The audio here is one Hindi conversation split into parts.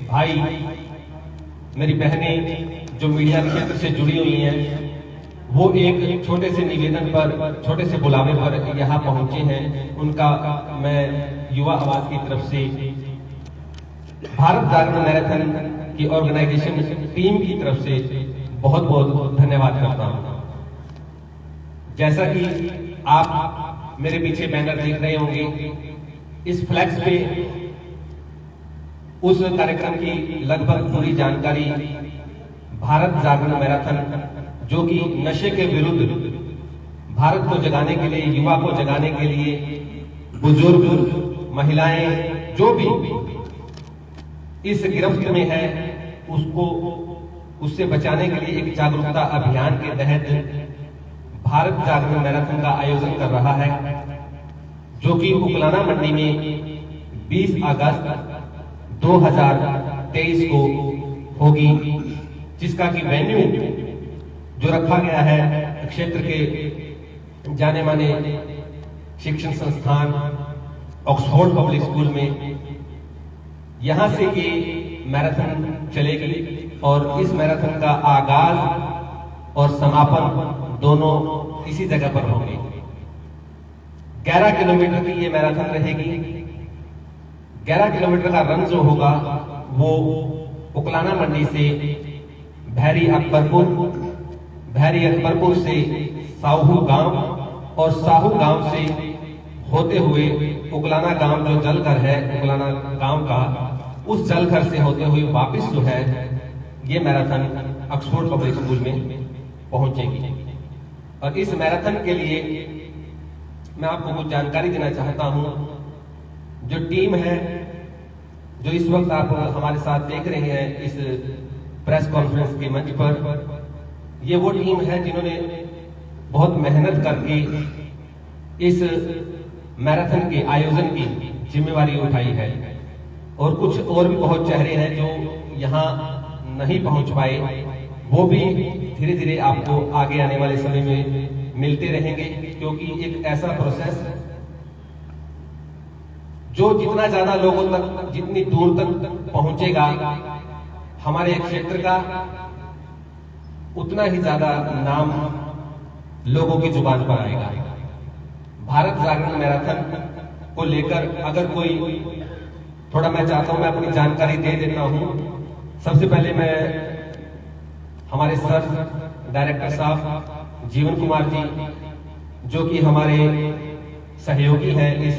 भाई, मेरी बहनें जो मीडिया क्षेत्र से जुड़ी हुई हैं, वो एक छोटे से निवेदन पर, छोटे से बुलावे पर यहाँ पहुंचे हैं। उनका मैं युवा आवाज की तरफ से भारत जागरण मैराथन की ऑर्गेनाइजेशन टीम की तरफ से बहुत बहुत धन्यवाद करता हूं। जैसा कि आप मेरे पीछे बैनर देख रहे होंगे, इस फ्लैक्स पे उस कार्यक्रम की लगभग पूरी जानकारी भारत जागरण मैराथन, जो कि नशे के विरुद्ध भारत को जगाने के लिए, युवा को जगाने के लिए, बुजुर्ग, महिलाएं जो भी इस गिरफ्त में है, उससे बचाने के लिए एक जागरूकता अभियान के तहत भारत जागरण मैराथन का आयोजन कर रहा है, जो कि उकलाना मंडी में 20 अगस्त 2023 को होगी, जिसका कि वेन्यू जो रखा गया है क्षेत्र के जाने माने शिक्षण संस्थान ऑक्सफोर्ड पब्लिक स्कूल में। यहां से ये मैराथन चलेगी और इस मैराथन का आगाज और समापन दोनों इसी जगह पर होंगे। 11 किलोमीटर की ये मैराथन रहेगी। 11 किलोमीटर का रन जो होगा वो उकलाना मंडी से भैरी अकबरपुर से साहू गांव और साहू गांव से होते हुए उकलाना गांव जो जलघर है, उकलाना गांव का, उस जलघर से होते हुए वापस जो है ये मैराथन ऑक्सफोर्ड पब्लिक स्कूल में पहुंचेगी। और इस मैराथन के लिए मैं आपको कुछ जानकारी देना चाहता हूं। जो टीम है, जो इस वक्त आप हमारे साथ देख रहे हैं इस प्रेस कॉन्फ्रेंस के मंच पर, ये वो टीम है जिन्होंने बहुत मेहनत करके इस मैराथन के आयोजन की जिम्मेवारी उठाई है। और कुछ और भी बहुत चेहरे हैं जो यहाँ नहीं पहुंच पाए, वो भी धीरे धीरे आपको आगे आने वाले समय में मिलते रहेंगे, क्योंकि एक ऐसा प्रोसेस जो जितना ज्यादा लोगों तक, जितनी दूर तक पहुंचेगा हमारे क्षेत्र का, उतना ही ज्यादा नाम लोगों की जुबान पर आएगा। भारत जागरण मैराथन को लेकर अगर कोई, थोड़ा मैं चाहता हूं मैं अपनी जानकारी दे देता हूं। सबसे पहले मैं हमारे सर डायरेक्टर साहब जीवन कुमार जी, जो कि हमारे सहयोगी हैं इस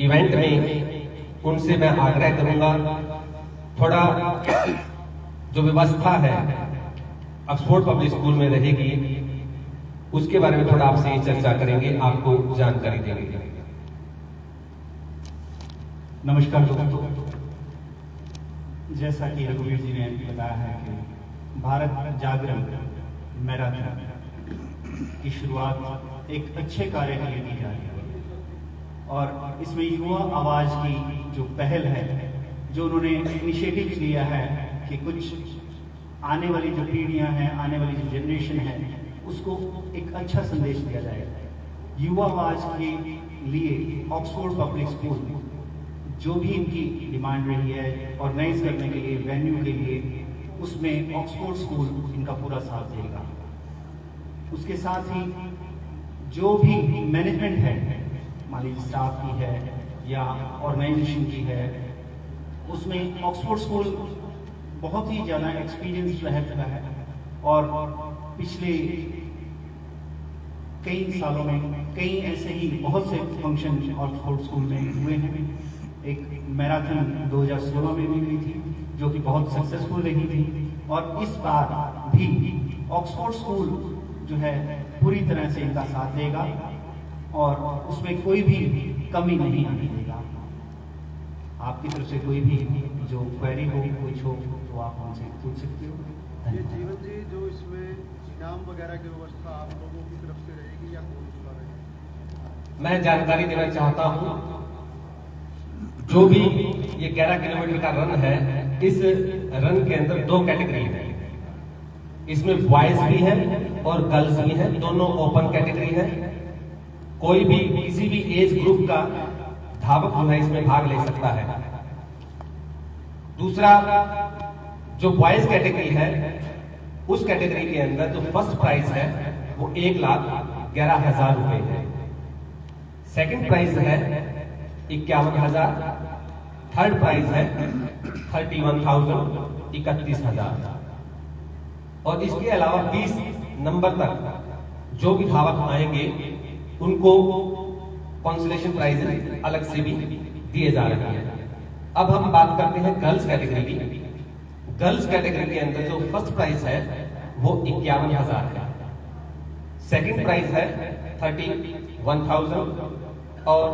इवेंट में, उनसे मैं आग्रह करूंगा थोड़ा जो व्यवस्था है ऑक्सफोर्ड पब्लिक स्कूल में रहेगी, उसके बारे में थोड़ा आपसे चर्चा करेंगे, आपको जानकारी देंगे। नमस्कार दोस्तों, जैसा कि रघुवीर जी ने बताया है कि भारत जागरण मैराथन की शुरुआत एक अच्छे कार्य के लिए की जा रही है और इसमें युवा आवाज की जो पहल है, जो उन्होंने इनिशिएटिव लिया है कि कुछ आने वाली जो पीढ़ियां हैं, आने वाली जो जनरेशन है, उसको एक अच्छा संदेश दिया जाएगा। युवा आवाज के लिए ऑक्सफोर्ड पब्लिक स्कूल जो भी इनकी डिमांड रही है ऑर्गेनाइज करने के लिए, वेन्यू के लिए, उसमें ऑक्सफोर्ड स्कूल इनका पूरा साथ देगा। उसके साथ ही जो भी मैनेजमेंट है, मान लीजिए स्टाफ की है या ऑर्गेनाइजेशन की है, उसमें ऑक्सफोर्ड स्कूल बहुत ही ज़्यादा एक्सपीरियंस रह चुका है और पिछले कई सालों में कई ऐसे ही बहुत से फंक्शन ऑक्सफोर्ड स्कूल में हुए हैं। एक मैराथन 2016 में भी हुई थी जो कि बहुत सक्सेसफुल रही थी और इस बार भी ऑक्सफोर्ड स्कूल जो है पूरी तरह से इनका साथ देगा और उसमें कोई भी कमी नहीं आने देगा। आपकी तरफ से कोई भी जो क्वेरी हो, कुछ हो, तो आप हमसे पूछ सकते हो। ये जीवन जी, जो इसमें इनाम वगैरह की व्यवस्था आप लोगों की तरफ से रहेगी या कौन सा रहेगा? मैं जानकारी देना चाहता हूं, जो भी ये 11 किलोमीटर का रन है, इस रन के अंदर 2 कैटेगरी है। इसमें बॉयज भी है और गर्ल्स भी है, दोनों ओपन कैटेगरी है। कोई भी किसी भी एज ग्रुप का धावक जो है इसमें भाग ले सकता है। दूसरा जो बॉयज कैटेगरी है, उस कैटेगरी के अंदर जो फर्स्ट प्राइज है वो 1,11,000 रुपए है। सेकंड प्राइज है 51,000। थर्ड प्राइज है 31,000, 31,000। और इसके अलावा 20 नंबर तक जो भी धावक आएंगे उनको कॉन्सोलेशन प्राइज अलग से भी दिए जा रहे हैं। अब हम बात करते हैं गर्ल्स कैटेगरी की। गर्ल्स कैटेगरी के अंदर जो फर्स्ट प्राइज है वो 51,000 है। सेकंड प्राइज है 31,000 और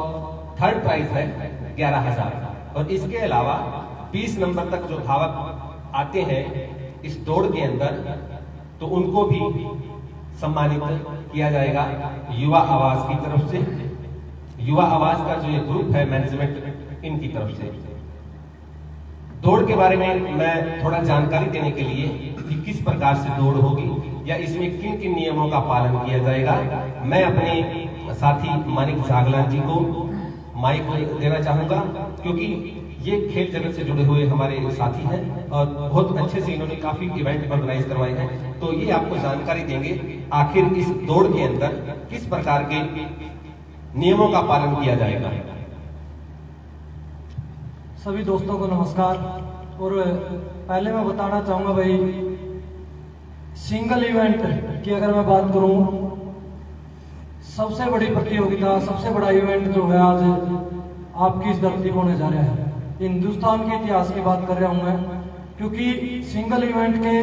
थर्ड प्राइज है 11,000। और इसके अलावा 20 नंबर तक जो धावक आते हैं इस दौड़ के अंदर, तो उनको भी सम्मानित किया जाएगा युवा आवाज की तरफ से। युवा आवाज का जो ये ग्रुप है मैनेजमेंट, इनकी तरफ से। दौड़ के बारे में मैं थोड़ा जानकारी देने के लिए कि किस प्रकार से दौड़ होगी या इसमें किन किन नियमों का पालन किया जाएगा, मैं अपने साथी मानिक जागलान जी को माइक देना चाहूंगा, क्योंकि ये खेल जगत से जुड़े हुए हमारे साथी हैं और बहुत अच्छे से इन्होंने काफी इवेंट ऑर्गेनाइज करवाए हैं। तो ये आपको जानकारी देंगे आखिर इस दौड़ के अंदर किस प्रकार के नियमों का पालन किया जाएगा। सभी दोस्तों को नमस्कार। और पहले मैं बताना चाहूंगा भाई, सिंगल इवेंट की अगर मैं बात करूं, सबसे बड़ी प्रतियोगिता, सबसे बड़ा इवेंट जो है आज आपकी इस धरती पर होने जा रहा है। हिंदुस्तान के इतिहास की बात कर रहा हूं मैं, क्योंकि सिंगल इवेंट के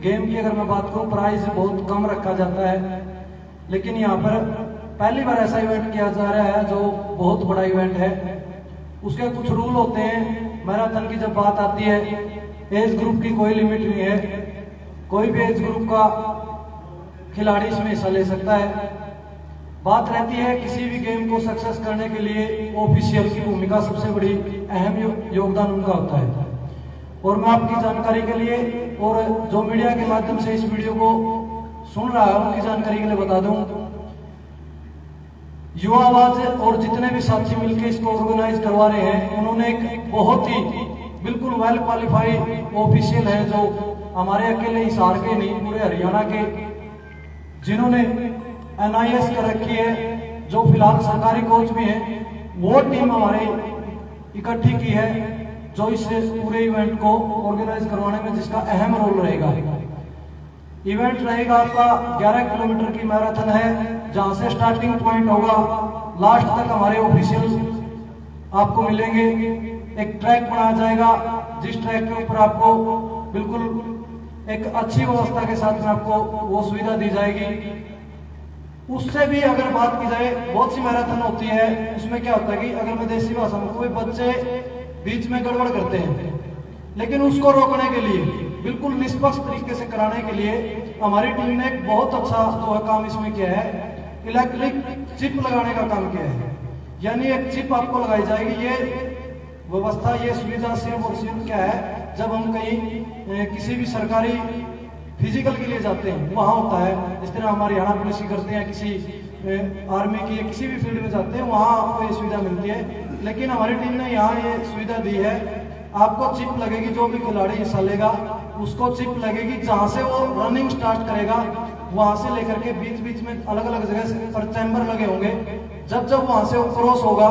गेम की अगर मैं बात करूं, प्राइस बहुत कम रखा जाता है, लेकिन यहाँ पर पहली बार ऐसा इवेंट किया जा रहा है जो बहुत बड़ा इवेंट है। उसके कुछ रूल होते हैं। मैराथन की जब बात आती है, एज ग्रुप की कोई लिमिट नहीं है, कोई भी एज ग्रुप का खिलाड़ी इसमें हिस्सा ले सकता है। बात रहती है किसी भी गेम को सक्सेस करने के लिए ऑफिशियल की भूमिका सबसे बड़ी अहम योगदान उनका होता है। और मैं आपकी जानकारी के लिए और जो मीडिया के माध्यम से इस वीडियो को सुन रहा है उनकी जानकारी के लिए बता दूं, युवा आवाज और जितने भी साथी मिलकर इसको ऑर्गेनाइज करवा रहे हैं, उन्होंने एक बहुत ही बिल्कुल वेल क्वालिफाइड ऑफिशियल है, जो हमारे अकेले हिसार के नहीं, पूरे हरियाणा के, जिन्होंने NIS कर रखी है, जो फिलहाल सरकारी कोच भी हैं, वो टीम हमारे इकट्ठी की है, जो इस पूरे इवेंट को ऑर्गेनाइज करवाने में जिसका अहम रोल रहेगा। इवेंट रहेगा आपका 11 किलोमीटर की मैराथन है, जहां से स्टार्टिंग पॉइंट होगा, लास्ट तक हमारे ऑफिशियल आपको मिलेंगे। एक ट्रैक बनाया जाएगा, जिस ट्रैक के ऊपर आपको बिल्कुल एक अच्छी व्यवस्था के साथ में आपको वो सुविधा दी जाएगी। उससे भी अगर बात की जाए, बहुत सी मैराथन होती है, उसमें क्या होता है कि अगर मैं देसी भाषा में, कोई बच्चे बीच में गड़बड़ करते हैं, लेकिन उसको रोकने के लिए, बिल्कुल निष्पक्ष तरीके से कराने के लिए हमारी टीम ने एक बहुत अच्छा जो है काम इसमें किया है, इलेक्ट्रिक चिप लगाने का काम किया है। यानी एक चिप आपको लगाई जाएगी। ये व्यवस्था, ये सुविधा सिर्फ और सिर्फ क्या है, जब हम कहीं किसी भी सरकारी फिजिकल के लिए जाते हैं वहां होता है। इस तरह हमारी हरियाणा पुलिस की करते हैं, किसी आर्मी की या किसी भी फील्ड में जाते हैं, वहां आपको ये सुविधा मिलती है। लेकिन हमारी टीम ने यहाँ ये सुविधा दी है, आपको चिप लगेगी, जो भी खिलाड़ी हिस्सा लेगा उसको चिप लगेगी, जहां से वो रनिंग स्टार्ट करेगा वहां से लेकर के बीच बीच में अलग अलग जगह पर चैम्बर लगे होंगे। जब जब वहां से वो क्रॉस होगा,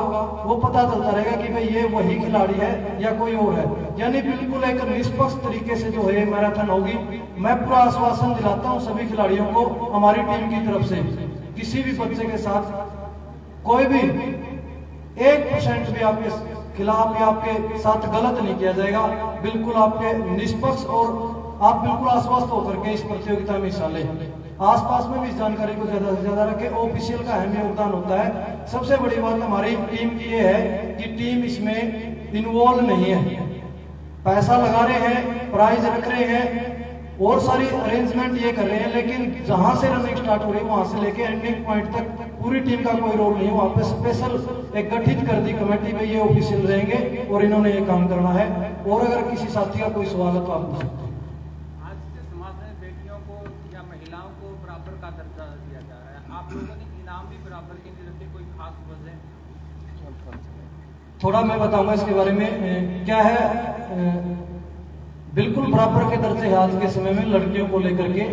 वो पता चलता रहेगा कि भाई ये वही खिलाड़ी है या कोई और है। यानी बिल्कुल एक निष्पक्ष तरीके से जो है मैराथन होगी। मैं पूरा आश्वासन दिलाता हूँ सभी खिलाड़ियों को, हमारी टीम की तरफ से किसी भी बच्चे के साथ कोई भी 1% भी आपके खिलाफ या आपके साथ गलत नहीं किया जाएगा। बिल्कुल आपके निष्पक्ष और आप बिल्कुल आश्वस्त होकर के इस प्रतियोगिता में हिस्सा लें। आसपास में भी इस जानकारी को ज्यादा से ज्यादा रखें। ऑफिशियल का अहम योगदान होता है। सबसे बड़ी बात हमारी टीम की ये है कि टीम इसमें इन्वॉल्व नहीं है। पैसा लगा रहे हैं, प्राइज रख रहे हैं और सारी अरेंजमेंट ये कर रहे हैं, लेकिन जहां से रनिंग स्टार्ट हो रही है वहां से लेके एंडिंग पॉइंट तक पूरी टीम का कोई रोल नहीं है। वहां पे स्पेशल एक गठित कर दी कमेटी में ये ऑफिशियल रहेंगे और इन्होंने ये काम करना है। और अगर किसी साथी का कोई सवाल है तो आप पूछ सकते हैं। आज के समाज में बेटियों को या महिलाओं को बराबर का दर्जा दिया जा रहा है, आप लोगों ने इनाम भी बराबर के लिए रखे, कोई खास वजह? थोड़ा मैं बताऊंगा इसके बारे में। क्या है, बिल्कुल बराबर के दर्जे है आज के समय में लड़कियों को लेकर के,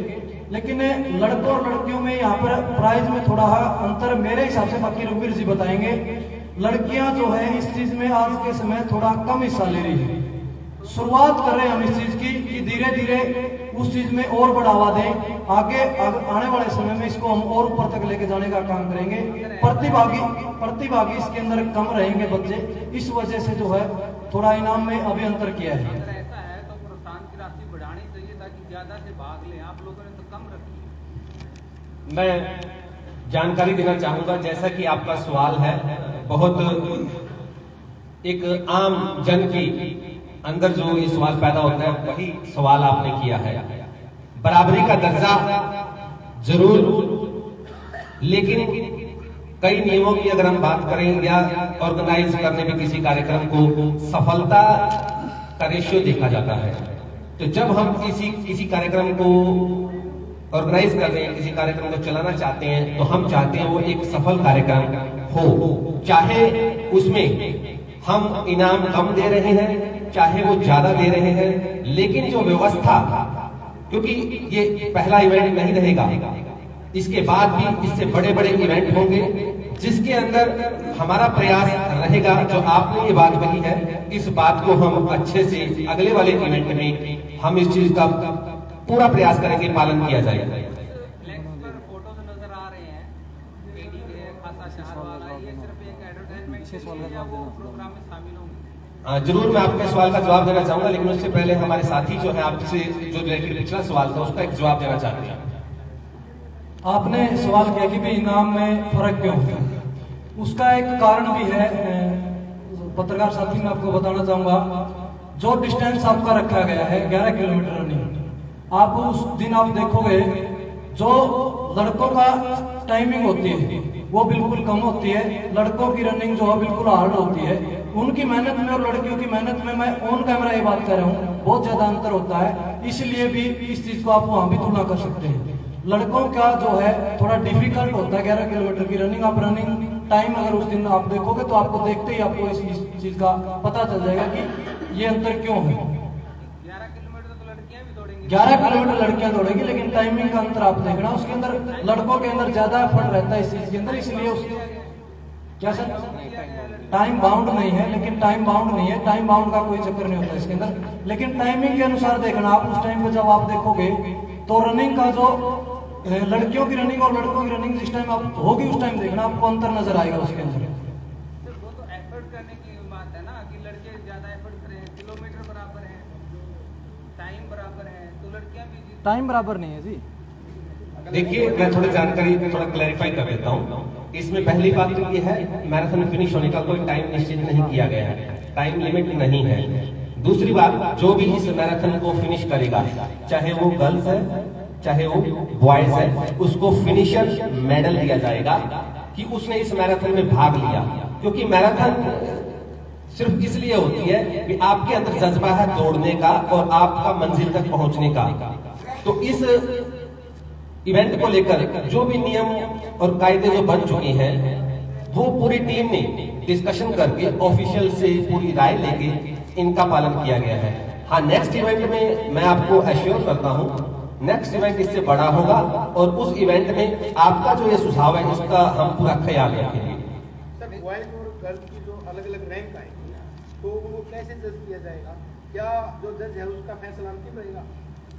लेकिन लड़कों और लड़कियों में यहाँ पर प्राइस में थोड़ा अंतर मेरे हिसाब से, बाकी रघुवीर जी बताएंगे। लड़कियां जो है इस चीज में आज के समय थोड़ा कम हिस्सा ले रही है। शुरुआत कर रहे हैं हम इस चीज की कि धीरे धीरे उस चीज में और बढ़ावा दें। आगे आने वाले समय में इसको हम और ऊपर तक लेके जाने का काम करेंगे। प्रतिभागी इसके अंदर कम रहेंगे बच्चे, इस वजह से जो है थोड़ा इनाम में अभी अंतर किया है। अगर ऐसा है तो प्रोत्साहन की राशि बढ़ानी चाहिए ताकि ज्यादा से भाग लें। आप लोगों ने तो कम रखी है। मैं जानकारी देना चाहूंगा, जैसा कि आपका सवाल है, बहुत एक आम जन की अंदर जो ये सवाल पैदा होता है वही सवाल आपने किया है। बराबरी का दर्जा जरूर, लेकिन कई नियमों की अगर हम बात करें या ऑर्गेनाइज करने में किसी कार्यक्रम को सफलता का रेशियो देखा जाता है। तो जब हम किसी कार्यक्रम को ऑर्गेनाइज कर रहे हैं, किसी कार्यक्रम को चलाना चाहते हैं, तो हम चाहते हैं वो एक सफल कार्यक्रम हो, चाहे उसमें हम इनाम कम दे रहे हैं चाहे वो ज्यादा दे रहे हैं, लेकिन जो व्यवस्था, क्योंकि ये पहला इवेंट नहीं रहेगा, इसके बाद भी इससे बड़े बड़े इवेंट होंगे, जिसके अंदर हमारा प्रयास रहेगा, जो आपने ये बात कही है, इस बात को हम अच्छे से अगले वाले इवेंट में हम इस चीज का पूरा प्रयास करेंगे, पालन किया जाएगा। फ्लैक्स पर फोटोज नजर आ रहे हैं, केडी के खासा शहर वाला, ये सिर्फ एक एडवर्टाइजमेंट के लिए या वो प्रोग्राम में शामिल होंगे? जरूर मैं आपके सवाल का जवाब देना चाहूंगा, लेकिन उससे पहले हमारे साथी जो है आपसे जो रिलेटेड पिछला सवाल था उसका एक जवाब देना चाहते हैं। आपने सवाल किया कि भाई इनाम में फर्क क्यों है, उसका एक कारण भी है। पत्रकार साथी मैं आपको बताना चाहूंगा, जो डिस्टेंस आपका रखा गया है 11 किलोमीटर रनिंग, आप उस दिन आप देखोगे जो लड़कों का टाइमिंग होती है वो बिल्कुल कम होती है, लड़कों की रनिंग जो है बिल्कुल हार्ड होती है। उनकी मेहनत में और लड़कियों की मेहनत में, मैं ऑन कैमरा ये बात कर रहा हूँ, बहुत ज्यादा अंतर होता है। इसलिए भी इस चीज को आप वहां भी तुलना कर सकते हैं। लड़कों का जो है थोड़ा डिफिकल्ट होता है 11 किलोमीटर की रनिंग। आप रनिंग टाइम अगर उस दिन आप देखोगे तो आपको देखते ही आपको इस चीज का पता चल जाएगा कि ये अंतर क्यों है। 11 किलोमीटर तो लड़कियां भी दौड़ेंगी। 11 किलोमीटर लड़कियां दौड़ेगी, लेकिन टाइमिंग का अंतर आप देखना, उसके अंदर लड़कों के अंदर ज्यादा एफर्ट रहता है इस चीज के अंदर, इसलिए उसके क्या सर टाइम बाउंड नहीं है, लेकिन टाइम बाउंड नहीं है, टाइम बाउंड का कोई चक्कर नहीं होता इसके अंदर, लेकिन टाइमिंग के अनुसार देखना। आप उस टाइम पे जब आप देखोगे तो रनिंग का जो लड़कियों की रनिंग और लड़कों की रनिंग जिस टाइम आप होगी उस टाइम देखना, आपको अंतर नजर आएगा उसके अंदर। तो वो तो एफर्ट करने की बात है ना, कि लड़के ज्यादा एफर्ट करें, किलोमीटर बराबर है, टाइम बराबर है, तो लड़कियां भी टाइम बराबर नहीं है जी। देखिए, मैं थोड़ी जानकारी थोड़ा क्लैरिफाई कर देता हूँ। इसमें पहली बात तो ये है, मैराथन फिनिश होने का कोई टाइम निश्चित नहीं किया गया है, टाइम लिमिट नहीं है। दूसरी बात, जो भी इस मैराथन को फिनिश करेगा, चाहे वो गर्ल्स है चाहे वो बॉयज है, उसको फिनिशर मेडल दिया जाएगा कि उसने इस मैराथन में भाग लिया। क्योंकि मैराथन सिर्फ इसलिए होती है कि आपके अंदर जज्बा है दौड़ने का और आपका मंजिल तक पहुंचने का। तो इस इवेंट को लेकर जो भी नियम और कायदे जो बन चुके हैं, वो पूरी टीम ने डिस्कशन करके ऑफिशियल से पूरी राय लेके इनका पालन किया गया है। हाँ, नेक्स्ट इवेंट में मैं आपको एश्योर करता हूँ, नेक्स्ट इवेंट इससे बड़ा होगा और उस इवेंट में आपका जो ये सुझाव है उसका हम पूरा ख्याल रखेंगे। सर, बॉयज और गर्ल्स की जो अलग अलग रैंक आएगी, तो वो कैसे जज किया जाएगा? क्या जो जज है उसका फैसला अंतिम रहेगा?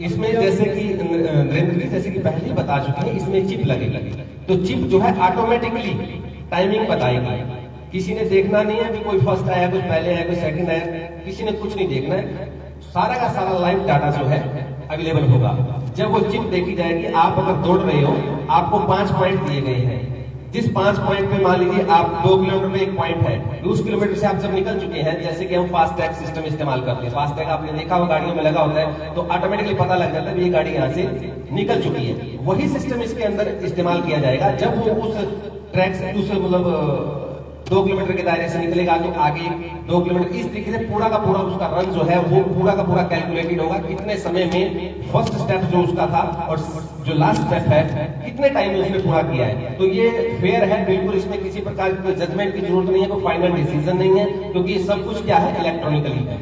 इसमें जैसे कि नरेंद्र जी जैसे कि पहले ही बता चुके हैं, इसमें चिप लगेगी, तो चिप जो है ऑटोमेटिकली टाइमिंग बताएगी। किसी ने देखना नहीं है कि कोई फर्स्ट आया, कोई पहले आया, कोई सेकंड आया, किसी ने कुछ नहीं देखना है। सारा का सारा लाइव डाटा जो है अवेलेबल होगा। जब वो चिप देखी जाएगी, आप अगर दौड़ रहे हो, आपको 5 पॉइंट दिए गए हैं। जिस 5 पॉइंट पे मान लीजिए आप 2 किलोमीटर में 1 पॉइंट है, 20 किलोमीटर से आप जब निकल चुके हैं, जैसे कि हम फास्ट टैग सिस्टम इस्तेमाल करते हैं, फास्ट टैग आपने देखा हो गाड़ियों में लगा होता है, तो ऑटोमेटिकली पता लग जाता है ये गाड़ी यहाँ से निकल चुकी है। वही सिस्टम इसके अंदर इस्तेमाल किया जाएगा। जब वो उस ट्रैक से दूसरे मतलब 2 किलोमीटर के दायरे से निकलेगा तो आगे 2 किलोमीटर, इस तरीके से पूरा का पूरा उसका रन जो है वो पूरा का पूरा कैलकुलेटेड होगा, कितने समय में फर्स्ट स्टेप जो उसका था और जो लास्ट स्टेप है कितने टाइम में उसने पूरा किया है। तो ये फेयर है बिल्कुल, इसमें किसी प्रकार की जजमेंट की जरूरत नहीं है, कोई फाइनल डिसीजन नहीं है, क्योंकि ये सब कुछ क्या है इलेक्ट्रॉनिकली है।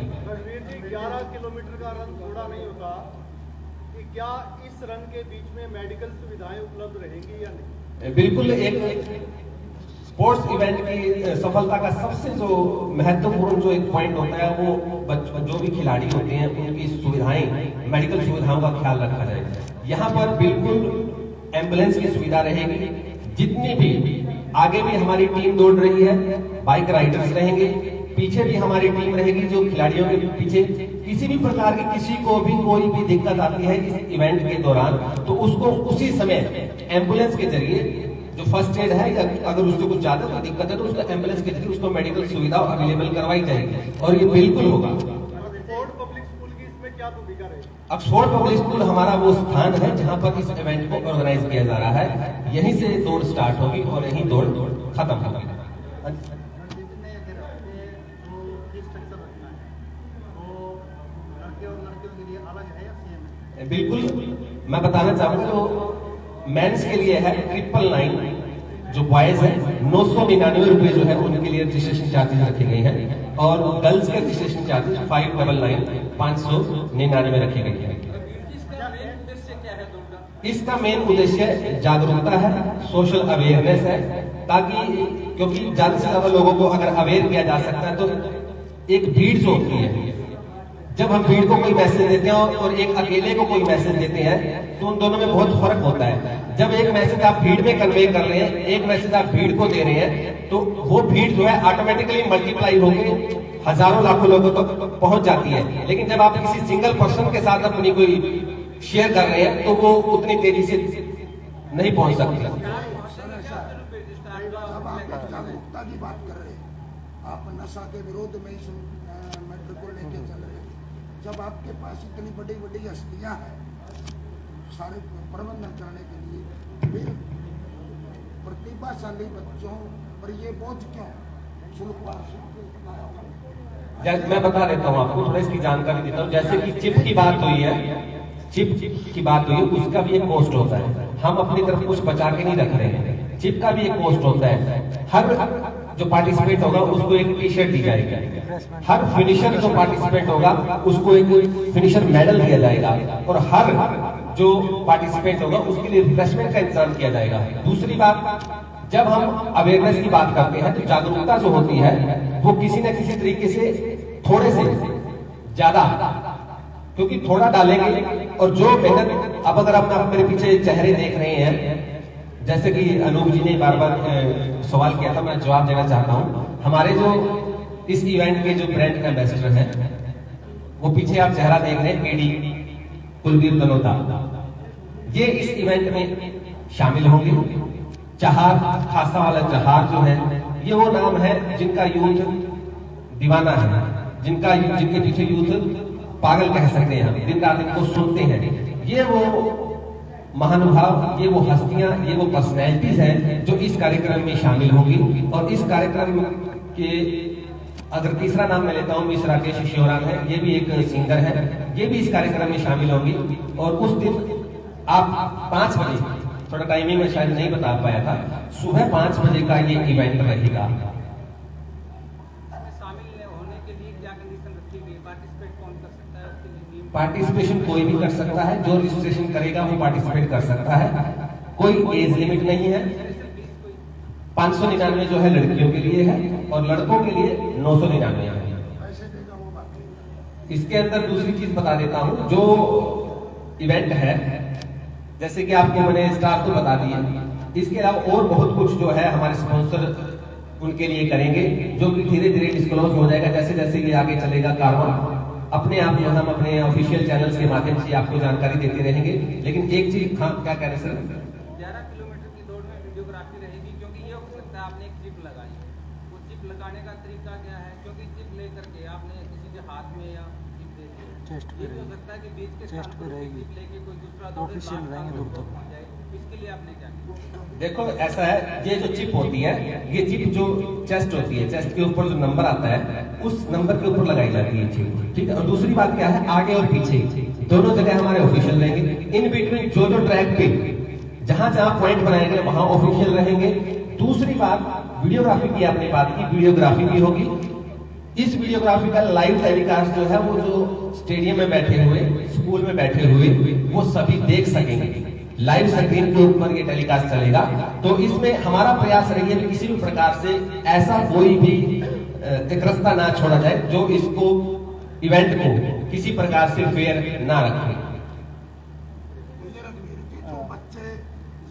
11 किलोमीटर का रन थोड़ा नहीं होता कि क्या इस रन के बीच में मेडिकल सुविधाएं उपलब्ध रहेंगी या नहीं? बिल्कुल, एक स्पोर्ट्स इवेंट की सफलता का सबसे जो महत्वपूर्ण जो एक पॉइंट होता है वो जो भी खिलाड़ी होते हैं उनकी सुविधाएं, मेडिकल सुविधाओं का ख्याल रखा जाए। यहाँ पर बिल्कुल एम्बुलेंस की सुविधा रहेगी, जितनी भी आगे भी हमारी टीम दौड़ रही है, बाइक राइडर्स रहेंगे, पीछे भी हमारी टीम रहेगी जो खिलाड़ियों के पीछे किसी भी प्रकार की किसी को भी कोई भी दिक्कत आती है इस इवेंट के दौरान, तो उसको उसी समय एम्बुलेंस के जरिए जो फर्स्ट एड है या अगर उसको कुछ ज्यादा कोई दिक्कत है तो उसको एम्बुलेंस के जरिए उसको मेडिकल सुविधा अवेलेबल करवाई जाएगी और ये बिल्कुल होगा। ऑक्सफोर्ड पब्लिक स्कूल की इसमें क्या भूमिका रहेगी? ऑक्सफोर्ड पब्लिक स्कूल हमारा वो स्थान है जहां पर इस इवेंट को ऑर्गेनाइज किया जा रहा है, यहीं से दौड़ स्टार्ट होगी और यहीं दौड़ खत्म होगी। बिल्कुल, मैं बताना चाहूंगा तो मेंस के लिए है 999, जो बॉयज है 999 रुपए जो है उनके लिए रजिस्ट्रेशन चार्जेस रखे गए हैं, और गर्ल्स के रजिस्ट्रेशन चार्जेस 599 599 रखे गए हैं। इसका मेन उद्देश्य जागरूकता है, सोशल अवेयरनेस है, ताकि क्योंकि ज्यादा से ज्यादा लोगों को अगर अवेयर किया जा सकता है तो एक भीड़ जो होती है, जब हम भीड़ को कोई मैसेज देते हैं और एक अकेले को कोई मैसेज देते हैं तो उन दोनों में बहुत फर्क होता है। जब एक मैसेज आप भीड़ में कन्वे कर रहे हैं, एक मैसेज आप भीड़ को दे रहे हैं, तो वो भीड़ जो है ऑटोमेटिकली मल्टीप्लाई होकर हजारों लाखों लोगों तक पहुंच जाती है। लेकिन जब आप किसी सिंगल पर्सन के साथ अपनी कोई शेयर कर रहे हैं तो वो उतनी तेजी से नहीं पहुंच सकती। जागरूकता की बात कर रहे हैं, आप नशा के विरोध में इस मैटर को लेके चल रहे हैं, जब आपके पास इतनी बड़ी बड़ी हस्तियां हैं सारे प्रबंधन करने के लिए, फिर प्रतिभाशाली बच्चों पर ये बोझ क्यों? मैं बता देता हूँ आपको, थोड़ा इसकी जानकारी देता हूँ। जैसे कि चिप की बात हुई है, चिप की बात हुई है, उसका भी एक कॉस्ट होता है, हम अपनी तरफ कुछ बचा के नहीं रख रहे हैं, चिप का भी एक कॉस्ट होता है। हर जो पार्टिसिपेट होगा उसको एक टी शर्ट दी जाएगी, हर फिनिशर जो पार्टिसिपेट होगा उसको एक फिनिशर मेडल दिया जाएगा, और हर जो पार्टिसिपेट होगा उसके लिए रिफ्रेशमेंट का इंतजाम किया जाएगा। दूसरी बात, जब हम अवेयरनेस की बात करते हैं तो जागरूकता जो होती है वो किसी न किसी तरीके से थोड़े से ज्यादा, क्योंकि थोड़ा डालेंगे और जो मेहनत, अब अगर आप मेरे पीछे चेहरे देख रहे हैं, जैसे कि अनूप जी ने बार बार सवाल किया था, मैं जवाब देना चाहता हूं। हमारे जो इस इवेंट के जो ब्रांड एम्बेसडर हैं, वो पीछे आप चेहरा देख रहे हैं, केडी कुलदीप दनोता, ये इस इवेंट में शामिल होंगे। चहार, खासा वाला चहार जो है, ये वो नाम है जिनका यूथ दीवाना है, जिनके पीछे यूथ पागल कह सकते हैं, दिन रात इनको सुनते हैं। ये वो महानुभाव, ये वो हस्तियां, ये वो पर्सनैलिटीज हैं जो इस कार्यक्रम में शामिल होंगी। और इस कार्यक्रम के अगर तीसरा नाम मैं लेता हूँ, मिस राकेश शिवराम है, ये भी एक सिंगर है, ये भी इस कार्यक्रम में शामिल होंगी। और उस दिन आप 5 बजे, थोड़ा टाइमिंग में शायद नहीं बता पाया था, सुबह 5 बजे का ये इवेंट रहेगा। पार्टिसिपेशन कोई भी कर सकता है, जो रजिस्ट्रेशन करेगा वो पार्टिसिपेट कर सकता है, कोई एज लिमिट नहीं है। 599 जो है लड़कियों के लिए है और लड़कों के लिए 999 है। इसके अंदर दूसरी चीज बता देता हूं, जो इवेंट है, जैसे कि आपको मैंने स्टाफ को बता दिया, इसके अलावा और बहुत कुछ जो है हमारे स्पॉन्सर उनके लिए करेंगे, जो कि धीरे धीरे डिस्क्लोज हो जाएगा जैसे जैसे ये आगे चलेगा कारवां। अपने आप जो हम अपने ऑफिशियल चैनल्स के माध्यम से आपको जानकारी देते रहेंगे। लेकिन एक चीज, हाँ क्या कह रहे हैं सर? 11 किलोमीटर की दौड़ में वीडियोग्राफी रहेगी, क्योंकि ये हो सकता है आपने एक चिप लगाई, वो चिप लगाने का तरीका क्या है, क्योंकि चिप लेकर के आपने किसी के हाथ में या चिप दे दी, चेस्ट पे ये भी हो रहेगी, सकता है कि बीच के चेस्ट स्थान पे पर रहेगी, लेके कोई दूसरा दौड़े, ऑफिशियल बार रहेंगे दूर तक। पहुंच जाए। इसके लिए आपने क्या किया? देखो ऐसा है, ये जो चिप होती है, ये चिप जो चेस्ट होती है, चेस्ट के ऊपर जो नंबर आता है उस नंबर के ऊपर लगाई जाती है चिप, ठीक है। और दूसरी बात क्या है, आगे और पीछे दोनों जगह हमारे ऑफिशियल रहेंगे। इन बिटवीन जो जो ट्रैक पे जहां जहां पॉइंट बनाए गए वहां ऑफिशियल रहेंगे। दूसरी बात, वीडियोग्राफी की आपने बात की, वीडियोग्राफी भी होगी। इस वीडियोग्राफी का लाइव टेलीकास्ट जो है वो जो स्टेडियम में बैठे हुए, स्कूल में बैठे हुए, वो सभी देख सकेंगे। लाइव स्क्रीन के ऊपर ये टेलीकास्ट चलेगा। तो इसमें हमारा प्रयास रहेगा कि किसी भी प्रकार से ऐसा कोई भी एक रास्ता ना छोड़ा जाए जो इसको इवेंट को किसी प्रकार से फेयर ना रखे। जो बच्चे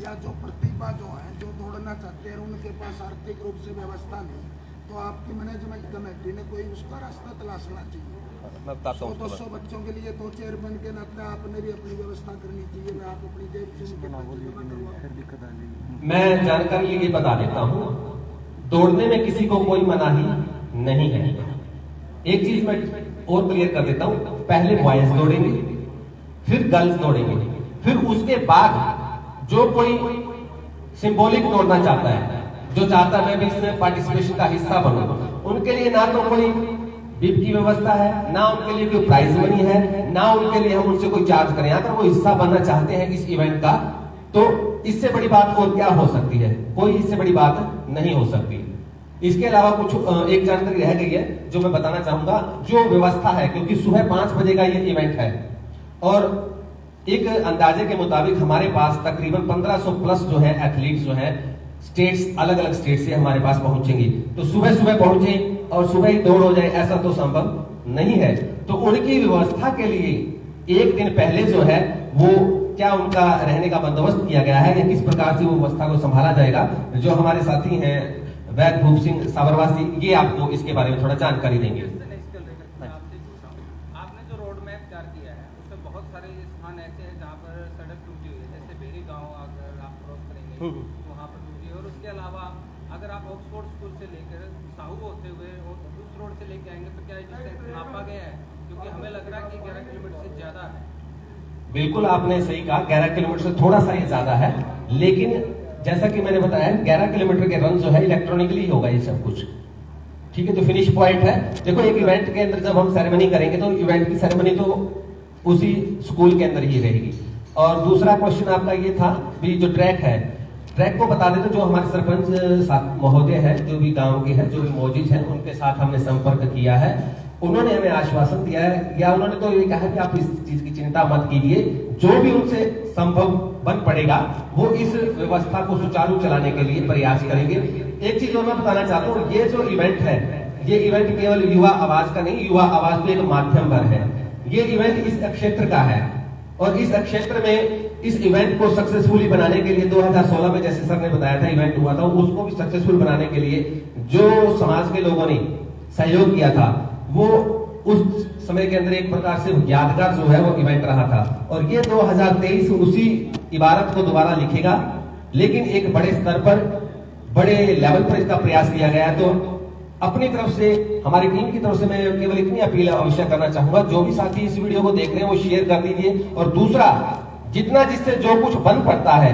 या जो प्रतिभा जो है, जो दौड़ना चाहते हैं, उनके पास आर्थिक रूप से व्यवस्था नहीं, तो आपकी मैनेजमेंट कमेटी ने कोई उसका रास्ता तलाशना चाहिए। 100-200 बच्चों के लिए तो चेयरमैन के नाते आपने भी अपनी व्यवस्था करनी चाहिए। मैं आप अपनी जेब से उनके पैसे जमा करवाऊं। मैं जानकारी लिए बता देता हूँ, दौड़ने में किसी को कोई मनाही नहीं है। एक चीज मैं और क्लियर कर देता हूँ, पहले बॉयज दौड़ेंगे, फिर गर्ल्स दौड़ेंगे, फिर उसके बाद जो कोई सिंबॉलिक दौड़ना चाहता है, जो चाहता है मैं भी इसमें पार्टिसिपेशन का हिस्सा बनूं, उनके लिए ना तो कोई बिप की व्यवस्था है, ना उनके लिए कोई प्राइज मनी है, ना उनके लिए हम उनसे कोई चार्ज करें। अगर वो हिस्सा बनना चाहते हैं इस इवेंट का, तो इससे बड़ी बात और क्या हो सकती है? कोई इससे बड़ी बात नहीं हो सकती। इसके अलावा कुछ एक जानकारी रह गई है जो मैं बताना चाहूंगा। जो व्यवस्था है, क्योंकि सुबह 5 बजे का ये इवेंट है और एक अंदाजे के मुताबिक हमारे पास तकरीबन 1500 प्लस जो है एथलीट्स जो है स्टेट्स, अलग अलग स्टेट से हमारे पास पहुंचेंगे। तो सुबह सुबह पहुंचे और सुबह ही दौड़ हो जाए ऐसा तो संभव नहीं है। तो उनकी व्यवस्था के लिए एक दिन पहले जो है वो क्या उनका रहने का बंदोबस्त किया गया है या किस प्रकार से वो व्यवस्था को संभाला जाएगा, जो हमारे साथी हैं वैद भूप सिंह साबरवासी, ये आपको इसके बारे में थोड़ा जानकारी देंगे। आपने जो रोड मैप तैयार किया है उसमें बहुत सारे स्थान ऐसे हैं जहाँ पर सड़क टूटी हुई है, जैसे बेरी गांव अगर आप क्रॉस करेंगे वहाँ पर टूटी है। और उसके अलावा अगर आप ऑक्सफोर्ड स्कूल से लेकर साहू होते हुए और उस रोड से लेके आएंगे तो क्या डिस्टेंस नापा गया है? क्योंकि हमें लग रहा है कि 11 किलोमीटर से ज्यादा है। बिल्कुल आपने सही कहा, 11 किलोमीटर से थोड़ा सा ये ज्यादा है, लेकिन जैसा कि मैंने बताया 11 किलोमीटर के रन जो है इलेक्ट्रॉनिकली होगा ये सब कुछ, ठीक है। तो फिनिश पॉइंट है। देखो एक इवेंट के अंदर जब हम सेरेमनी करेंगे तो इवेंट की सेरेमनी तो उसी स्कूल के अंदर ही रहेगी। और दूसरा क्वेश्चन आपका ये था भी जो ट्रैक है, ट्रैक को बता देते जो हमारे सरपंच महोदय है, जो भी गांव के हैं, जो भी मौजूद हैं, उनके साथ हमने संपर्क किया है। उन्होंने हमें आश्वासन दिया है या उन्होंने तो ये कहा है कि आप इस चीज की चिंता मत कीजिए, जो भी उनसे संभव बन पड़ेगा वो इस व्यवस्था को सुचारू चलाने के लिए प्रयास करेंगे। एक चीज और मैं बताना चाहता हूँ, ये जो इवेंट है, ये इवेंट केवल युवा आवाज का नहीं, युवा आवाज भी एक माध्यम पर है। ये इवेंट इस क्षेत्र का है और इस क्षेत्र में इस इवेंट को सक्सेसफुली बनाने के लिए 2016 में जैसे सर ने बताया था इवेंट हुआ था, उसको भी सक्सेसफुल बनाने के लिए जो समाज के लोगों ने सहयोग किया था वो उस समय के अंदर एक प्रकार से यादगार जो है वो इवेंट रहा था। और ये 2023 उसी इबारत को दोबारा लिखेगा, लेकिन एक बड़े स्तर पर, बड़े लेवल पर इसका प्रयास किया गया है। तो अपनी तरफ से, हमारी टीम की तरफ से मैं केवल इतनी अपील अवश्य करना चाहूंगा, जो भी साथी इस वीडियो को देख रहे हैं वो शेयर कर दीजिए। और दूसरा, जितना जिससे जो कुछ बन पड़ता है,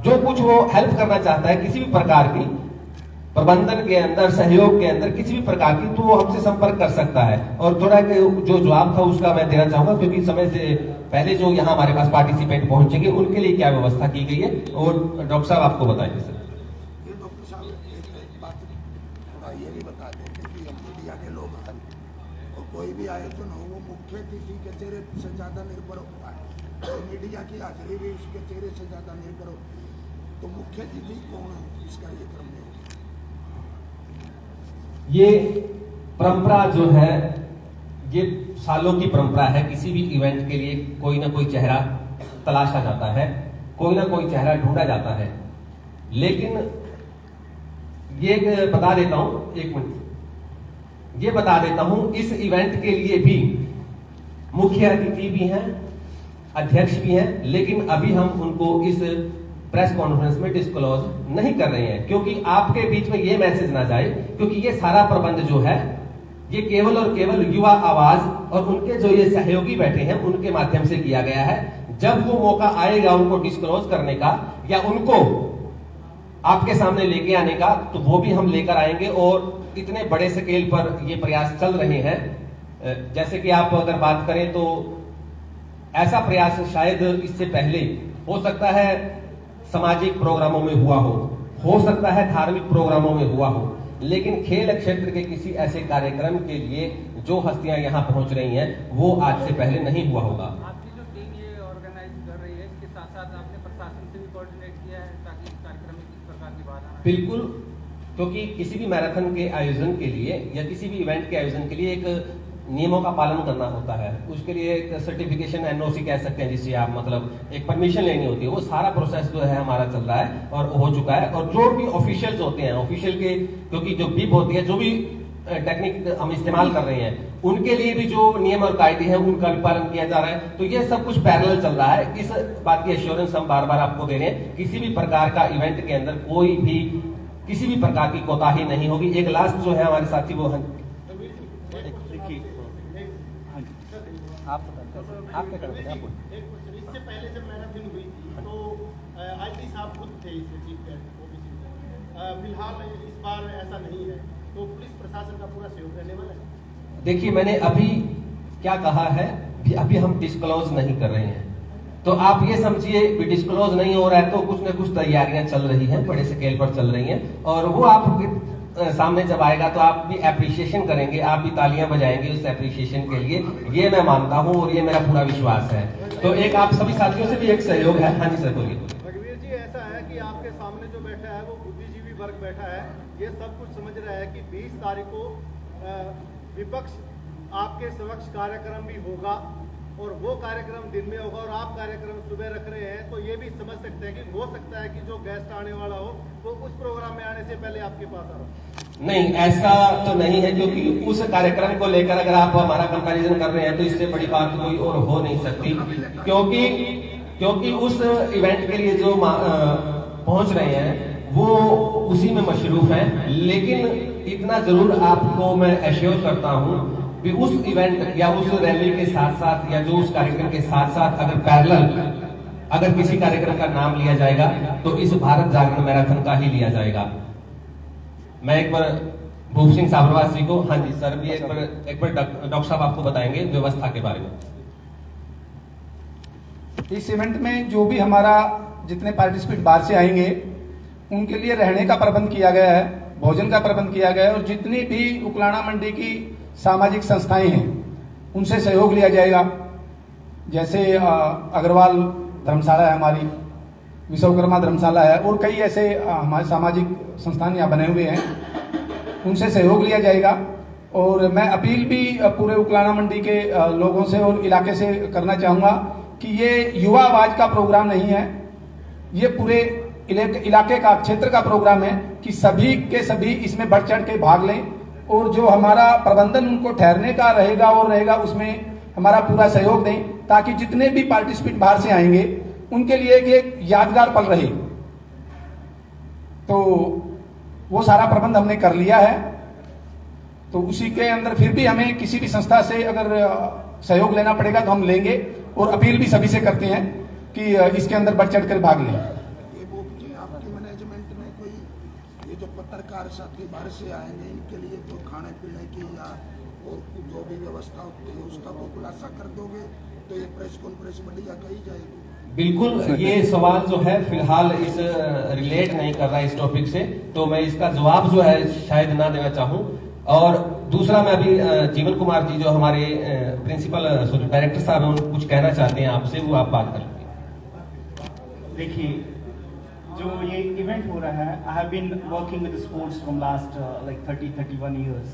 जो कुछ वो हेल्प करना चाहता है किसी भी प्रकार की, प्रबंधन के अंदर, सहयोग के अंदर किसी भी प्रकार की, तो वो हमसे संपर्क कर सकता है। और थोड़ा जो जवाब था उसका मैं देना चाहूंगा, क्योंकि समय से पहले जो यहाँ हमारे पास पार्टिसिपेंट पहुंचेंगे उनके लिए क्या व्यवस्था की गई है, और डॉक्टर साहब आपको बताएंगे। सर डॉक्टर साहब एक बात थोड़ा ये भी बता देते कि मीडिया के लोग हैं और कोई भी आयोजन हो वो मुख्य अतिथि के चेहरे से ज्यादा निर्भर होता है, तो मीडिया की हाजिरी भी उसके चेहरे से ज्यादा निर्भर होती है। तो मुख्य अतिथि कौन है इस कार्यक्रम में? ये परंपरा जो है, ये सालों की परंपरा है, किसी भी इवेंट के लिए कोई ना कोई चेहरा तलाशा जाता है, कोई ना कोई चेहरा ढूंढा जाता है। लेकिन ये बता देता हूं, एक मिनट, ये बता देता हूं, इस इवेंट के लिए भी मुख्य अतिथि भी हैं, अध्यक्ष भी हैं, लेकिन अभी हम उनको इस प्रेस कॉन्फ्रेंस में डिस्क्लोज नहीं कर रहे हैं, क्योंकि आपके बीच में ये मैसेज ना जाए, क्योंकि ये सारा प्रबंध जो है ये केवल और केवल युवा आवाज और उनके जो ये सहयोगी बैठे हैं उनके माध्यम से किया गया है। जब वो मौका आएगा उनको डिस्क्लोज करने का या उनको आपके सामने लेके आने का, तो वो भी हम लेकर आएंगे। और इतने बड़े स्केल पर ये प्रयास चल रहे हैं। जैसे कि आप अगर बात करें तो ऐसा प्रयास शायद इससे पहले हो सकता है सामाजिक प्रोग्रामों में हुआ हो सकता है धार्मिक प्रोग्रामों में हुआ हो, लेकिन खेल क्षेत्र के किसी ऐसे कार्यक्रम के लिए जो हस्तियां यहां पहुंच रही हैं वो आज से पहले नहीं हुआ होगा। आपकी जो टीम ये ऑर्गेनाइज कर रही है, इसके साथ साथ आपने प्रशासन से भी कोऑर्डिनेट किया है ताकि इस कार्यक्रम में किस प्रकार की बात आए? बिल्कुल, क्योंकि किसी भी मैराथन के आयोजन के लिए या किसी भी इवेंट के आयोजन के लिए एक नियमों का पालन करना होता है। उसके लिए एक सर्टिफिकेशन एनओसी कह सकते हैं, जिससे आप मतलब एक परमिशन लेनी होती है। वो सारा प्रोसेस जो है हमारा चल रहा है और हो चुका है। और जो भी ऑफिशियल्स होते हैं, ऑफिशियल के क्योंकि जो बिप होती है, जो भी टेक्निक हम इस्तेमाल कर रहे हैं, उनके लिए भी जो नियम और कायदे हैं उनका भी पालन किया जा रहा है। तो ये सब कुछ पैरेलल चल रहा है। इस बात की एश्योरेंस हम बार बार आपको दे रहे हैं, किसी भी प्रकार का इवेंट के अंदर कोई भी किसी भी प्रकार की कोताही नहीं होगी। एक लास्ट जो है हमारे साथी वो है, इससे पहले जब मैराथन हुई थी तो आईटी साहब खुद थे इससे चीफ गेस्ट। फिलहाल इस बार ऐसा नहीं है, तो पुलिस प्रशासन का पूरा सहयोग रहने वाला है। देखिए मैंने अभी क्या कहा है, अभी हम डिस्क्लोज नहीं कर रहे हैं। तो आप ये समझिए कि डिस्क्लोज नहीं हो रहा है तो कुछ न कुछ तैयारियां चल रही हैं, बड़े स्केल पर चल रही हैं। और वो आप सामने जब आएगा तो आप भी एप्रिशिएशन करेंगे, आप भी तालियां बजाएंगे उस एप्रिशिएशन के लिए, ये मैं मानता हूं और ये मेरा पूरा विश्वास है। तो एक आप सभी साथियों से भी एक सहयोग है। हाँ जी सर बोलिए। रघुवीर जी, ऐसा है कि आपके सामने जो बैठा है वो बुद्धिजीवी वर्ग बैठा है, ये सब कुछ समझ रहा है कि 20 तारीख को विपक्ष आपके समक्ष कार्यक्रम भी होगा और वो कार्यक्रम दिन में होगा और आप कार्यक्रम सुबह रख रहे हैं। तो ये भी समझ सकते हैं कि हो सकता है कि जो गेस्ट आने वाला हो वो उस प्रोग्राम में आने से पहले आपके पास आ रहा। नहीं, ऐसा तो नहीं है, क्योंकि उस कार्यक्रम को लेकर अगर आप हमारा कंपैरिजन कर रहे हैं तो इससे बड़ी बात कोई और हो नहीं सकती। क्योंकि उस इवेंट के लिए जो पहुंच रहे हैं वो उसी में मशरूफ हैं। लेकिन इतना जरूर आपको मैं एश्योर करता हूं कि उस इवेंट या उस रैली के साथ साथ या जो उस कार्यक्रम के साथ साथ अगर पैरेलल अगर किसी कार्यक्रम का नाम लिया जाएगा तो इस भारत जागरण मैराथन का ही लिया जाएगा। मैं एक बार भूप सिंह साबरवास जी को, हाँ जी सर भी एक बार डॉक्टर साहब आपको बताएंगे व्यवस्था के बारे में। इस इवेंट में जो भी हमारा जितने पार्टिसिपेंट बाहर से आएंगे उनके लिए रहने का प्रबंध किया गया है, भोजन का प्रबंध किया गया है और जितनी भी उकलाना मंडी की सामाजिक संस्थाएं हैं उनसे सहयोग लिया जाएगा। जैसे अग्रवाल धर्मशाला है, हमारी विश्वकर्मा धर्मशाला है और कई ऐसे हमारे सामाजिक संस्थान यहाँ बने हुए हैं, उनसे सहयोग लिया जाएगा। और मैं अपील भी पूरे उकलाना मंडी के लोगों से और इलाके से करना चाहूँगा कि ये युवा आवाज का प्रोग्राम नहीं है, ये पूरे इलाके का क्षेत्र का प्रोग्राम है कि सभी के सभी इसमें बढ़ चढ़ के भाग लें और जो हमारा प्रबंधन उनको ठहरने का रहेगा उसमें हमारा पूरा सहयोग दें, ताकि जितने भी पार्टिसिपेंट बाहर से आएंगे उनके लिए एक यादगार पल रहे। तो वो सारा प्रबंध हमने कर लिया है। तो उसी के अंदर फिर भी हमें किसी भी संस्था से अगर सहयोग लेना पड़ेगा तो हम लेंगे और अपील भी सभी से करते हैं कि इसके अंदर बढ़ चढ़ कर भाग लें। आपके मैनेजमेंट में कोई ये जो पत्रकार साथी बाहर से आएंगे इनके लिए तो खाने पीने की या और जो भी व्यवस्था होती है उसका वो खुलासा कर दोगे तो ये प्रेस कॉन्फ्रेंस बढ़िया कही जाएगी? बिल्कुल, ये सवाल जो है फिलहाल इस रिलेट नहीं कर रहा है इस टॉपिक से, तो मैं इसका जवाब जो है शायद ना देना चाहूं। और दूसरा मैं अभी जीवन कुमार जी जो हमारे प्रिंसिपल डायरेक्टर साहब हैं कुछ कहना चाहते हैं आपसे, वो आप बात करें। देखिए, जो ये इवेंट हो रहा है, I have been working with sports from last like 30-31 years.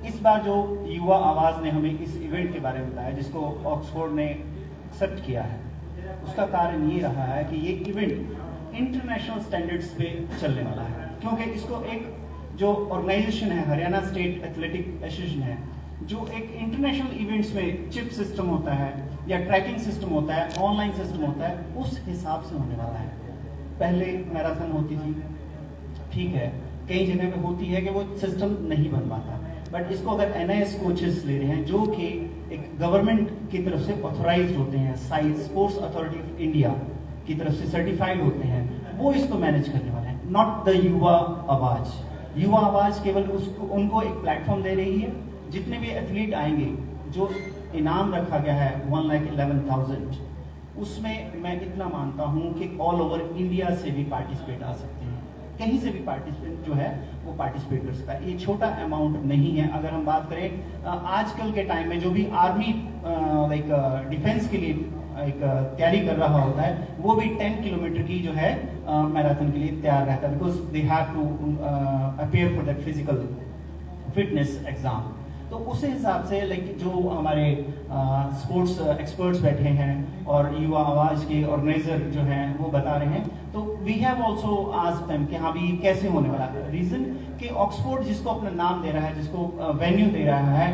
इस बार जो युवा आवाज ने हमें इस इवेंट के बारे में बताया जिसको ऑक्सफोर्ड ने एक्सेप्ट किया है, उसका कारण ये रहा है कि ये इवेंट इंटरनेशनल स्टैंडर्ड्स पे चलने वाला है। क्योंकि इसको एक जो ऑर्गेनाइजेशन है, हरियाणा स्टेट एथलेटिक एसोसिएशन है, जो एक इंटरनेशनल इवेंट्स में चिप सिस्टम होता है या ट्रैकिंग सिस्टम होता है, ऑनलाइन सिस्टम होता है, उस हिसाब से होने वाला है। पहले मैराथन होती थी, ठीक है, कई जगह पे होती है कि वो सिस्टम नहीं बन पाता, बट इसको अगर NIS कोचेस ले रहे हैं जो कि एक गवर्नमेंट की तरफ से ऑथोराइज होते हैं, स्पोर्ट्स अथॉरिटी ऑफ इंडिया की तरफ से सर्टिफाइड होते हैं, वो इसको मैनेज करने वाले हैं, नॉट द युवा आवाज। युवा आवाज केवल उनको एक प्लेटफॉर्म दे रही है। जितने भी एथलीट आएंगे, जो इनाम रखा गया है 1,11,000, उसमें मैं इतना मानता हूं कि ऑल ओवर इंडिया से भी पार्टिसिपेट आ सकते हैं, कहीं से भी पार्टिसिपेंट जो है वो पार्टिसिपेट कर सकता है। ये छोटा अमाउंट नहीं है। अगर हम बात करें आजकल के टाइम में जो भी आर्मी लाइक डिफेंस के लिए एक तैयारी कर रहा होता है, वो भी 10 किलोमीटर की जो है मैराथन के लिए तैयार रहता है, because they have to appear for that physical fitness exam. तो उस हिसाब से लाइक जो हमारे स्पोर्ट्स एक्सपर्ट्स बैठे हैं और युवा आवाज के ऑर्गेनाइजर जो हैं वो बता रहे हैं, तो we have also asked them कि हाँ भी कैसे होने वाला है। रीजन कि ऑक्सफोर्ड जिसको अपना नाम दे रहा है, जिसको वेन्यू दे रहा है,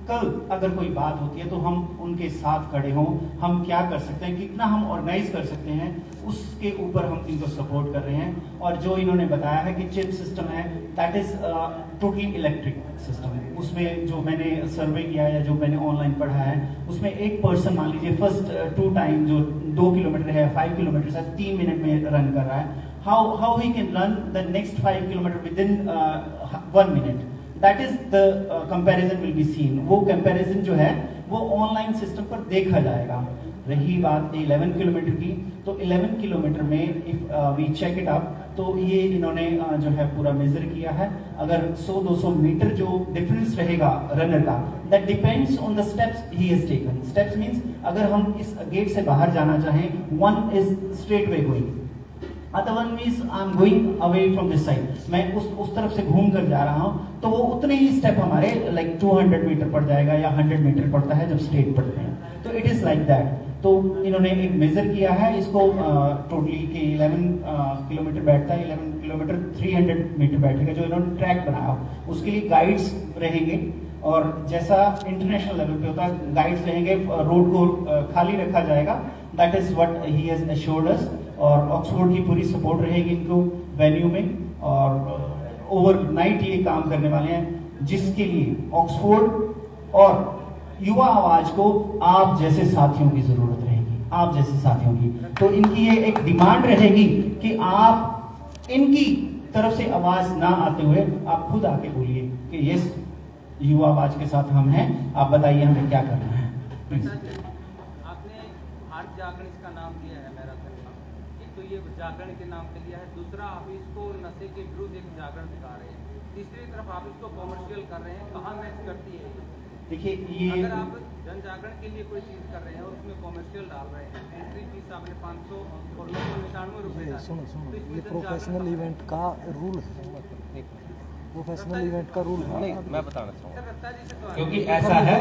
कल अगर कोई बात होती है तो हम उनके साथ खड़े हों, हम क्या कर सकते हैं, कितना हम ऑर्गेनाइज कर सकते हैं, उसके ऊपर हम इनको सपोर्ट कर रहे हैं। और जो इन्होंने बताया है कि चिप सिस्टम है, that is totally electric system. उसमें जो मैंने सर्वे किया या जो मैंने ऑनलाइन पढ़ा है, उसमें एक पर्सन मान लीजिए फर्स्ट 2 टाइम जो 2 किलोमीटर है, 5 किलोमीटर है, 3 मिनट में रन कर रहा है। How he can run the next 5 kilometre with in 1 minute, that is the comparison will be seen. वो कंपैरिजन जो है वो ऑनलाइन सिस्टम पर देखा जाएगा। रही बात 11 किलोमीटर की, तो 11 किलोमीटर में if we check it up, तो ये इन्होंने जो है पूरा मेजर किया है। अगर 100-200 मीटर जो डिफरेंस रहेगा रनर का, that depends on the steps he has taken. Steps means अगर हम इस गेट से बाहर जाना चाहें, 1 is straight way going, other one means I am going away from this side, मैं उस तरफ से घूम कर जा रहा हूं, तो वो उतने ही स्टेप हमारे लाइक 200 मीटर पड़ जाएगा या 100 मीटर पड़ता है जब स्ट्रेट पड़ते हैं, तो इट इज लाइक दैट। तो इन्होंने एक मेजर किया है इसको टोटली कि 11 किलोमीटर बैठता है, 11 किलोमीटर 300 मीटर बैठेगा, जो इन्होंने ट्रैक बनाया उसके लिए गाइड्स रहेंगे। और जैसा इंटरनेशनल लेवल पे होता है, गाइड्स रहेंगे, रोड को खाली रखा जाएगा, that is what he has assured us. और ऑक्सफोर्ड की पूरी सपोर्ट रहेगी इनको वेन्यू में, और ओवरनाइट ये काम करने वाले हैं, जिसके लिए ऑक्सफोर्ड और युवा आवाज को आप जैसे साथियों की जरूरत रहेगी, आप जैसे साथियों की। तो इनकी ये एक डिमांड रहेगी कि आप इनकी तरफ से आवाज ना आते हुए आप खुद आके बोलिए कि यस, युवा आवाज के साथ हम हैं, आप बताइए हमें क्या करना है। आपने आर्ट जागरण इसका नाम दिया है मैराथन का, एक तो ये जागरण के नाम पे लिया है, दूसरा आप इसको नशे के विरुद्ध एक जागरण दिखा रहे हैं, तीसरी तरफ आप इसको कॉमर्शियल कर रहे हैं, कहाँ मैच करती है? देखिए ये अगर आप जन जागरण के लिए कोई चीज कर रहे हैं और उसमें कॉमर्शियल डाल रहे हैं, एंट्री फीस आपने 500 और 99 रुपए, सुनो ये प्रोफेशनल इवेंट का रूल है, प्रोफेशनल इवेंट का रूल है। नहीं, मैं बताना चाहूँगा, रत्ता जी से तो क्योंकि ऐसा है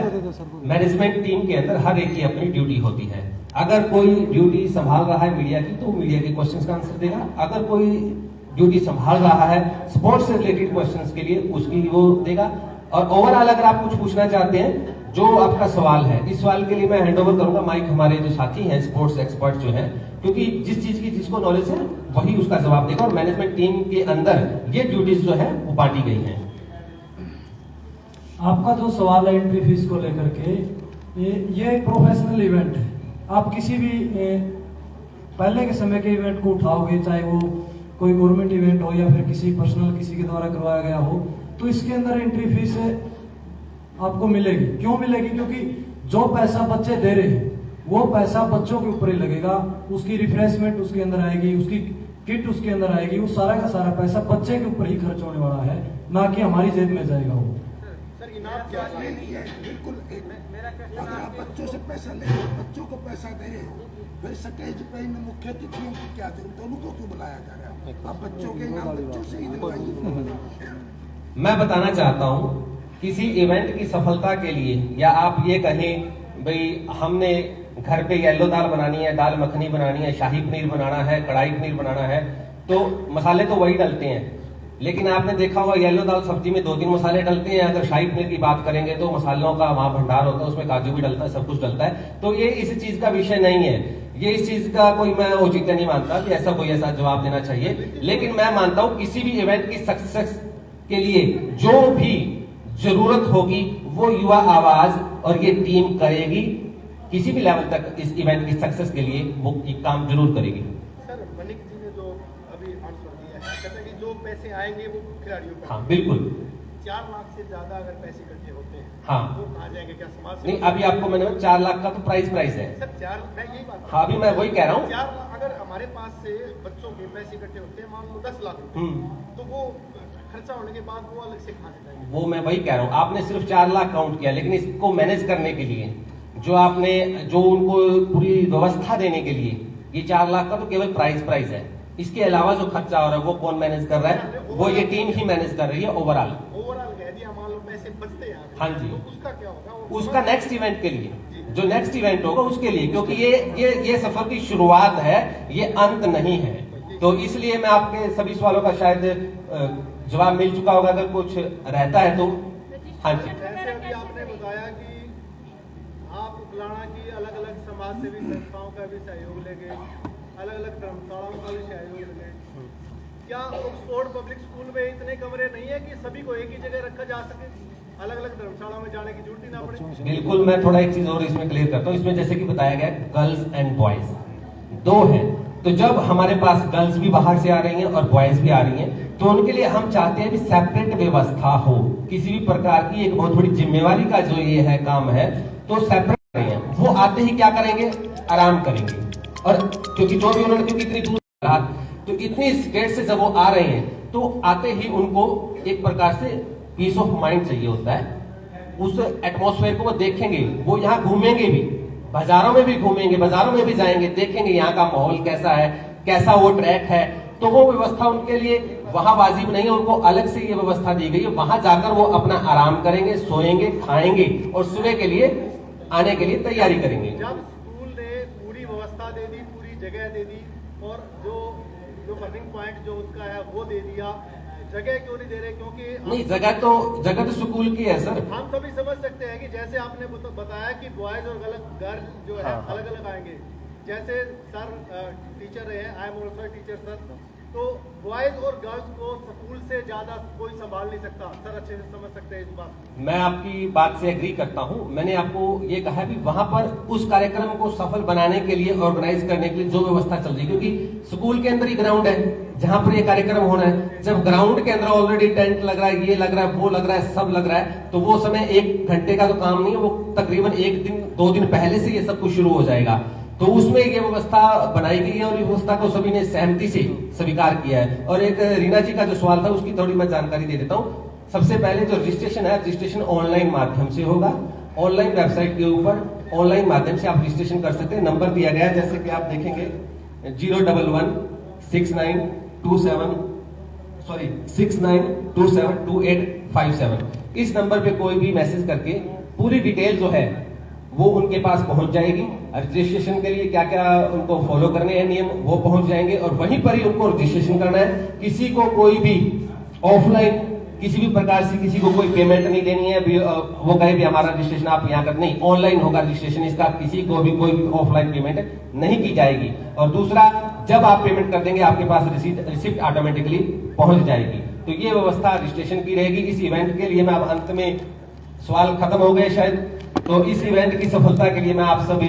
मैनेजमेंट टीम के अंदर हर एक की अपनी ड्यूटी होती है। अगर कोई ड्यूटी संभाल रहा है मीडिया की, तो मीडिया के क्वेश्चंस का आंसर देगा। अगर कोई ड्यूटी संभाल रहा है स्पोर्ट्स से रिलेटेड क्वेश्चंस के लिए, उसकी वो देगा। और ओवरऑल अगर आप कुछ पूछना चाहते हैं, जो आपका सवाल है, इस सवाल के लिए मैं हैंडओवर करूंगा माइक हमारे जो साथी हैं स्पोर्ट्स एक्सपर्ट जो हैं, क्योंकि जिस चीज की जिसको नॉलेज है वही उसका जवाब देगा। और मैनेजमेंट टीम के अंदर ये ड्यूटीज जो है वो बांटी गई हैं। आपका जो सवाल है एंट्री फीस को लेकर के, ये एक प्रोफेशनल इवेंट है। आप किसी भी पहले के समय के इवेंट को उठाओगे, चाहे वो कोई गवर्नमेंट इवेंट हो या फिर किसी पर्सनल किसी के द्वारा करवाया गया हो, तो इसके अंदर एंट्री फीस आपको मिलेगी। क्यों मिलेगी? क्योंकि जो पैसा बच्चे दे रहे हैं वो पैसा बच्चों के ऊपर ही लगेगा, उसकी रिफ्रेशमेंट उसके अंदर आएगी, उसकी किट उसके अंदर आएगी, वो सारा का सारा पैसा बच्चे के ऊपर ही खर्च होने वाला है, ना कि हमारी जेब में जाएगा वो। सर इनाम क्या है? बिल्कुल मेरा क्वेश्चन अगर आप बच्चों से पैसा ले रहे हो, बच्चों को पैसा दे रहे हो, फिर स्टेज पे इन मुख्य अतिथियों की क्या जरूरत है? उनको क्यों बुलाया जा रहा है? आप बच्चों के इनाम बच्चों से ही दिलवाइए। मैं बताना चाहता हूं, किसी इवेंट की सफलता के लिए, या आप ये कहें भाई हमने घर पे येलो दाल बनानी है, दाल मखनी बनानी है, शाही पनीर बनाना है, कढ़ाई पनीर बनाना है, तो मसाले तो वही डलते हैं। लेकिन आपने देखा होगा येलो दाल सब्जी में 2-3 मसाले डलते हैं। अगर शाही पनीर की बात करेंगे तो मसालों का वहां भंडार होता है, उसमें काजू भी डलता है, सब कुछ डलता है। तो ये इस चीज का विषय नहीं है, ये इस चीज का कोई मैं औचित्य नहीं मानता कि ऐसा कोई ऐसा जवाब देना चाहिए। लेकिन मैं मानता हूं किसी भी इवेंट की सक्सेस के लिए जरूरत होगी वो युवा आवाज और ये टीम करेगी, किसी भी लेवल तक इस इवेंट की सक्सेस के लिए वो काम जरूर करेगी। सर मलिक जी ने जो अभी आंसर दिया है, कहते हैं कि जो पैसे आएंगे वो खिलाड़ियों को, हाँ बिल्कुल। 4 लाख से ज्यादा अगर पैसे इकट्ठे होते हैं हाँ वो कहाँ जाएंगे? क्या समाज से? नहीं, अभी आपको मैंने 4 लाख का तो प्राइस है। सर 4, मैं यही बात हाँ, अभी मैं वही कह रहा हूँ। 4 लाख अगर हमारे पास से बच्चों के पैसे इकट्ठे होते हैं, मान लो 10 लाख रुपए, तो वो खर्चा होने के बाद वो अलग से कहाँ से जाएंगे? वो मैं वही कह रहा हूँ, आपने सिर्फ 4 लाख काउंट किया, लेकिन इसको मैनेज करने के लिए जो उनको पूरी व्यवस्था देने के लिए ये 4 लाख का तो केवल प्राइस है। इसके अलावा जो खर्चा हो रहा है वो कौन मैनेज कर रहा है? वो ये टीम ही मैनेज कर रही है ओवरऑल कह दिया, मान लो पैसे बचते हैं, हाँ जी, तो उसका क्या होगा? उसका नेक्स्ट इवेंट के लिए, जो नेक्स्ट इवेंट होगा उसके लिए, क्योंकि ये सफर की शुरुआत है, ये अंत नहीं है। तो इसलिए मैं आपके सभी सवालों का शायद जवाब मिल चुका होगा, अगर कुछ रहता है तो। हाँ जी, जैसे अभी आपने बताया कि आप उकलाना की अलग अलग समाज सेवी संस्थाओं का भी सहयोग लेंगे, अलग अलग धर्मशालाओं का भी सहयोग लेंगे। क्या ऑक्सफोर्ड पब्लिक स्कूल में इतने कमरे नहीं है कि सभी को एक ही जगह रखा जा सके? अलग अलग धर्मशालाओं में जाने की जरूरत ही ना पड़े? बिल्कुल। मैं थोड़ा एक चीज और इसमें क्लियर करता हूँ। इसमें जैसे कि बताया गया गर्ल्स एंड बॉयज 2 हैं, तो जब हमारे पास गर्ल्स भी बाहर से आ रही हैं और बॉयज भी आ रही हैं, तो उनके लिए हम चाहते हैं कि सेपरेट व्यवस्था हो। किसी भी प्रकार की एक बहुत बड़ी जिम्मेवारी का जो ये है काम है, तो सेपरेट रहे हैं। वो आते ही क्या करेंगे? आराम करेंगे। और क्योंकि जो भी उन्होंने, क्योंकि इतनी दूर, तो इतनी स्टेट से जब वो आ रहे हैं, तो आते ही उनको एक प्रकार से पीस ऑफ माइंड चाहिए होता है। उस एटमॉस्फेयर को वो देखेंगे, वो यहाँ घूमेंगे भी, बाजारों में भी घूमेंगे, बाजारों में भी जाएंगे, देखेंगे यहाँ का माहौल कैसा है, कैसा वो ट्रैक है। तो वो व्यवस्था उनके लिए वहां वाजिब नहीं है, उनको अलग से ये व्यवस्था दी गई है। वहां जाकर वो अपना आराम करेंगे, सोएंगे, खाएंगे और सुबह के लिए आने के लिए तैयारी करेंगे। जब स्कूल ने पूरी व्यवस्था दे दी, पूरी जगह दे दी, और जो बर्निंग पॉइंट जो उसका है वो दे दिया, जगह क्यों नहीं दे रहे? क्योंकि नहीं, जगह तो स्कूल की है सर। हम सभी समझ सकते हैं कि जैसे आपने बताया कि बॉयज और गर्ल्स जो है अलग अलग आएंगे। जैसे सर टीचर रहे हैं, I am also teacher sir, तो बॉयज और गर्ल्स को स्कूल से ज्यादा कोई संभाल नहीं सकता। सर अच्छे से समझ सकते हैं इस बात। मैं आपकी बात से एग्री करता हूं। मैंने आपको ये कहा भी वहां पर उस कार्यक्रम को सफल बनाने के लिए, ऑर्गेनाइज करने के लिए जो व्यवस्था चल रही है, क्योंकि स्कूल के अंदर ही ग्राउंड है जहां पर ये कार्यक्रम होना है। जब ग्राउंड के अंदर ऑलरेडी टेंट लग रहा है, ये लग रहा है, वो लग रहा है, सब लग रहा है, तो वो समय 1 घंटे का तो काम नहीं है, वो तकरीबन 1 दिन 2 दिन पहले से ये सब कुछ शुरू हो जाएगा। तो उसमें ये व्यवस्था बनाई गई है और इस व्यवस्था को सभी ने सहमति से स्वीकार किया है। और एक रीना जी का जो सवाल था उसकी थोड़ी मैं जानकारी दे देता हूँ। सबसे पहले जो रजिस्ट्रेशन है, रजिस्ट्रेशन ऑनलाइन माध्यम से होगा। ऑनलाइन वेबसाइट के ऊपर ऑनलाइन माध्यम से आप रजिस्ट्रेशन कर सकते हैं। नंबर दिया गया है, जैसे कि आप देखेंगे 69272857। इस नंबर पे कोई भी मैसेज करके पूरी डिटेल जो है वो उनके पास पहुंच जाएगी। रजिस्ट्रेशन के लिए क्या क्या उनको फॉलो करने हैं नियम, वो पहुंच जाएंगे और वहीं पर ही उनको रजिस्ट्रेशन करना है। किसी को कोई भी ऑफलाइन किसी भी प्रकार से किसी को कोई पेमेंट नहीं देनी है। वो कहे भी हमारा रजिस्ट्रेशन आप यहाँ कर, नहीं, ऑनलाइन होगा रजिस्ट्रेशन। इसका किसी को भी कोई ऑफलाइन पेमेंट नहीं की जाएगी। और दूसरा, जब आप पेमेंट कर देंगे आपके पास रिसिप्ट ऑटोमेटिकली पहुंच जाएगी। तो ये व्यवस्था रजिस्ट्रेशन की रहेगी। इस इवेंट के लिए मैं अब अंत में, सवाल खत्म हो गए शायद, तो इस इवेंट की सफलता के लिए मैं आप सभी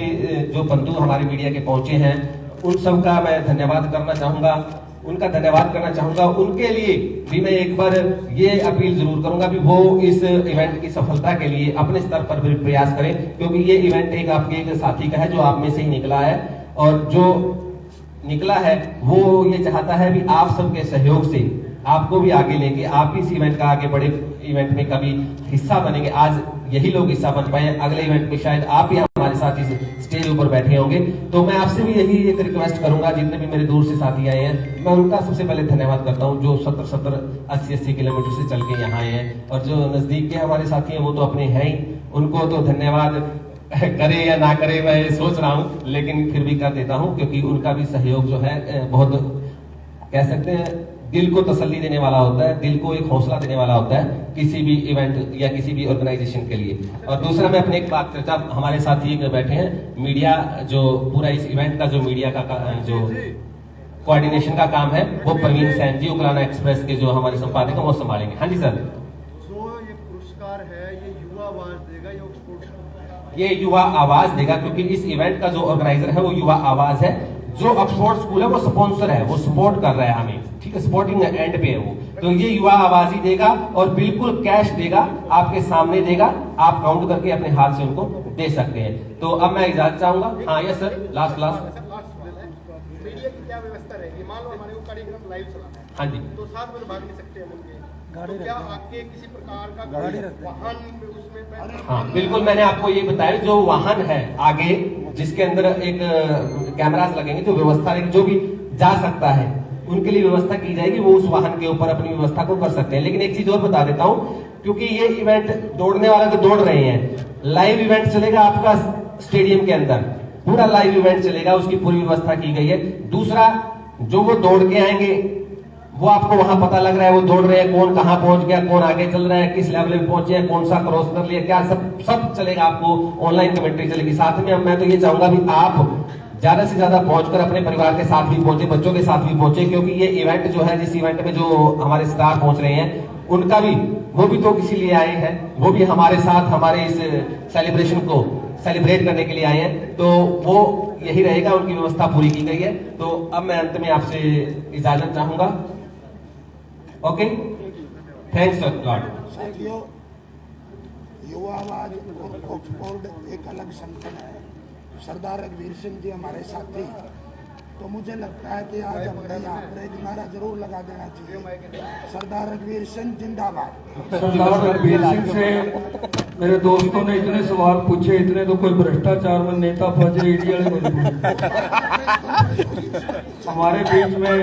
जो बंधु हमारे मीडिया के पहुंचे हैं उन सब का मैं धन्यवाद करना चाहूंगा, उनका धन्यवाद करना चाहूंगा। उनके लिए भी मैं एक बार ये अपील जरूर करूंगा कि वो इस इवेंट की सफलता के लिए अपने स्तर पर भी प्रयास करें, क्योंकि ये इवेंट एक आपके एक साथी का है जो आप में से ही निकला है, और जो निकला है वो ये चाहता है भी आप सबके सहयोग से आपको भी आगे लेके आप इस इवेंट का आगे बड़े इवेंट में कभी हिस्सा बनेंगे। आज यही लोग हिस्सा बन पाए, अगले इवेंट में शायद आप भी हमारे साथ इस स्टेज ऊपर बैठे होंगे। तो मैं आपसे भी यही एक रिक्वेस्ट करूंगा, जितने भी मेरे दूर से साथी आए हैं मैं उनका सबसे पहले धन्यवाद करता हूं, जो 70-70, 80-80 किलोमीटर से चल के यहाँ आए हैं। और जो नजदीक के हमारे साथी हैं वो तो अपने हैं ही, उनको तो धन्यवाद करे या ना करे मैं सोच रहा हूँ, लेकिन फिर भी कर देता हूँ, क्योंकि उनका भी सहयोग जो है बहुत, कह सकते हैं, दिल को तसल्ली देने वाला होता है, दिल को एक हौसला देने वाला होता है किसी भी इवेंट या किसी भी ऑर्गेनाइजेशन के लिए। और दूसरा, मैं अपने एक बात करता, हमारे साथी बैठे हैं, मीडिया जो पूरा इस इवेंट का जो मीडिया का जो कोऑर्डिनेशन का काम है वो प्रवीण सैन जी, उकलाना एक्सप्रेस के जो हमारे संपादक हैं वो संभालेंगे। हाँ जी सर। जो ये पुरस्कार ये युवा आवाज देगा, क्योंकि इस इवेंट का जो ऑर्गेनाइजर है वो युवा आवाज है। जो ऑक्सफोर्ड स्कूल है वो स्पॉन्सर है, वो सपोर्ट कर रहा है हमें, ठीक है, सपोर्टिंग एंड पे है वो। तो ये युवा आवाज ही देगा और बिल्कुल कैश देगा, आपके सामने देगा, आप काउंट करके अपने हाथ से उनको दे सकते हैं। तो अब मैं इजाजत चाहूंगा। हाँ यस सर, लास्ट मीडिया की क्या व्यवस्था रहेगी? मान लो हमारे को कार्यक्रम लाइव चलाना है, हाँ जी। तो साथ में भाग नहीं सकते हम उनके, गाड़ी तो क्या रखते हैं। आपके किसी प्रकार का गाड़ी रखते हैं। वाहन उसमें बैठ- हाँ बिल्कुल, मैंने आपको ये बताया, जो वाहन है आगे जिसके अंदर एक कैमरास लगेंगे, जो व्यवस्था रहेगी, जो भी जा सकता है उनके लिए व्यवस्था की जाएगी, वो उस वाहन के ऊपर अपनी व्यवस्था को कर सकते हैं। लेकिन एक चीज और बता देता हूँ, क्योंकि ये इवेंट दौड़ने वाले तो दौड़ रहे हैं, लाइव इवेंट चलेगा आपका स्टेडियम के अंदर, पूरा लाइव इवेंट चलेगा, उसकी पूरी व्यवस्था की गई है। दूसरा, जो वो दौड़ के आएंगे वो आपको वहां पता लग रहा है वो दौड़ रहे हैं, कौन कहां पहुंच गया, कौन आगे चल रहा है, किस लेवल में पहुंचे हैं, कौन सा क्रॉस कर लिया, क्या सब चलेगा, आपको ऑनलाइन कमेंट्री चलेगी। साथ में अब मैं तो ये चाहूंगा भी आप ज्यादा से ज्यादा पहुंचकर अपने परिवार के साथ भी पहुंचे, बच्चों के साथ भी पहुंचे, क्योंकि ये इवेंट जो है, जिस इवेंट में जो हमारे स्टार पहुंच रहे हैं, उनका भी वो भी तो किसी लिए आए हैं, वो भी हमारे साथ हमारे इस सेलिब्रेशन को सेलिब्रेट करने के लिए आए हैं। तो वो यही रहेगा, उनकी व्यवस्था पूरी की गई है। तो अब मैं अंत में आपसे इजाजत चाहूंगा। Okay, thanks Lord. साथियों, युवा आवाज और ऑक्सफोर्ड एक अलग संगठन है। सरदार रघुवीर सिंह जी हमारे साथी, तो मुझे लगता है कि आज हमें यहाँ पर एक नारा जरूर लगा देना चाहिए, सरदार रघुवीर सिंह जिंदाबाद। सरदार रघुवीर सिंह से मेरे दोस्तों ने इतने सवाल पूछे, इतने तो कोई भ्रष्टाचार में नेता फौजे ईडी वाले हमारे बीच में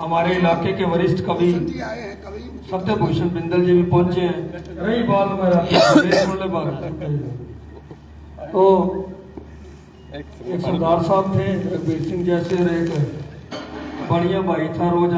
हमारे इलाके के वरिष्ठ कवि आए हैं कवि सत्यभूषण बिंदल जी भी पहुंचे हैं। रही बात मेरा तो एक सरदार साहब थे, रघुवीर सिंह जैसे एक बढ़िया भाई था, रोज